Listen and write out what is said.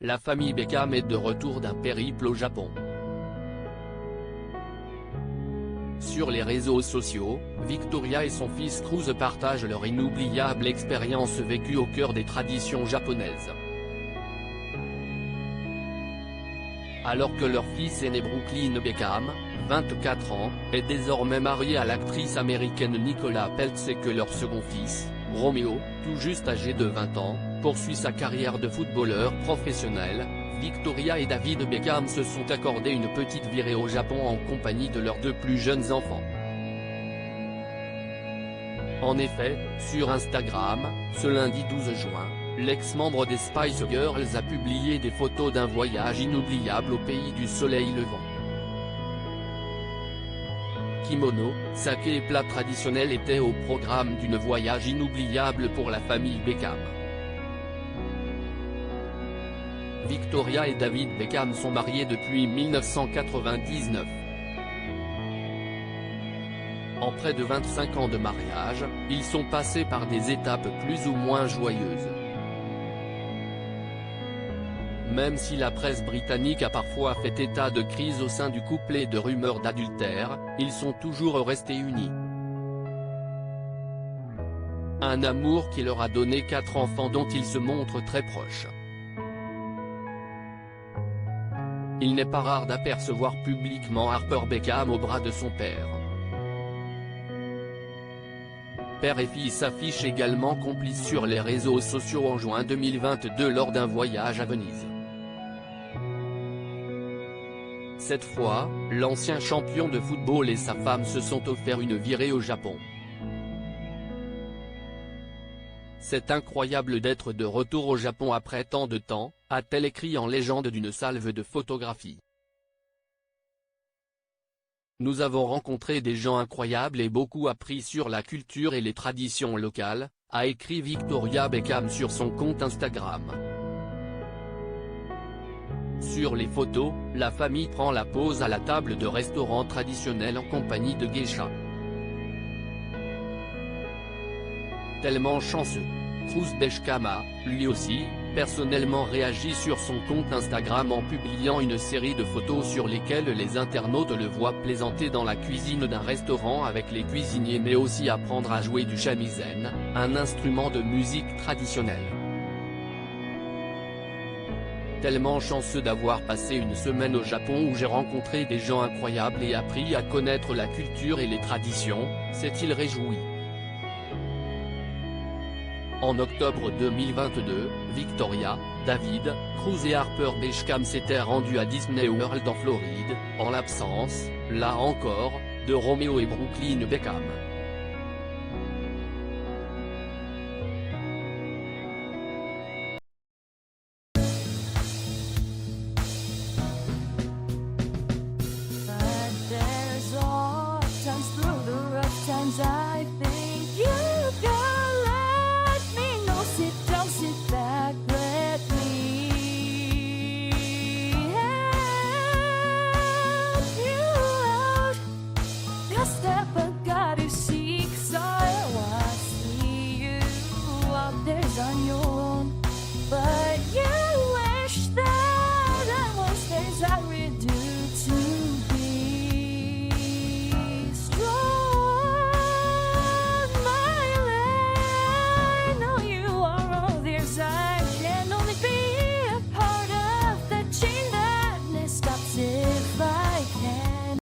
la famille Beckham est de retour d'un périple au Japon. Sur les réseaux sociaux, Victoria et son fils Cruz partagent leur inoubliable expérience vécue au cœur des traditions japonaises. Alors que leur fils aîné Brooklyn Beckham, 24 ans, est désormais marié à l'actrice américaine Nicola Peltz et que leur second fils, Romeo, tout juste âgé de 20 ans, poursuit sa carrière de footballeur professionnel, Victoria et David Beckham se sont accordés une petite virée au Japon en compagnie de leurs deux plus jeunes enfants. En effet, sur Instagram, ce lundi 12 juin, l'ex-membre des Spice Girls a publié des photos d'un voyage inoubliable au pays du soleil levant. Kimono, saké et plats traditionnels étaient au programme d'une voyage inoubliable pour la famille Beckham. Victoria et David Beckham sont mariés depuis 1999. En près de 25 ans de mariage, ils sont passés par des étapes plus ou moins joyeuses. Même si la presse britannique a parfois fait état de crise au sein du couple et de rumeurs d'adultère, ils sont toujours restés unis. Un amour qui leur a donné 4 enfants dont ils se montrent très proches. Il n'est pas rare d'apercevoir publiquement Harper Beckham au bras de son père. Père et fille s'affichent également complices sur les réseaux sociaux en juin 2022 lors d'un voyage à Venise. Cette fois, l'ancien champion de football et sa femme se sont offert une virée au Japon. C'est incroyable d'être de retour au Japon après tant de temps, a-t-elle écrit en légende d'une salve de photographies. Nous avons rencontré des gens incroyables et beaucoup appris sur la culture et les traditions locales, a écrit Victoria Beckham sur son compte Instagram. Sur les photos, la famille prend la pause à la table de restaurant traditionnel en compagnie de geishas. Tellement chanceux. Cruz Beckham a, lui aussi, personnellement réagi sur son compte Instagram en publiant une série de photos sur lesquelles les internautes le voient plaisanter dans la cuisine d'un restaurant avec les cuisiniers mais aussi apprendre à jouer du shamisen, un instrument de musique traditionnelle. Tellement chanceux d'avoir passé une semaine au Japon où j'ai rencontré des gens incroyables et appris à connaître la culture et les traditions, s'est-il réjoui. En octobre 2022, Victoria, David, Cruz et Harper Beckham s'étaient rendus à Disney World en Floride, en l'absence, là encore, de Romeo et Brooklyn Beckham. But there's all times through the rough times I think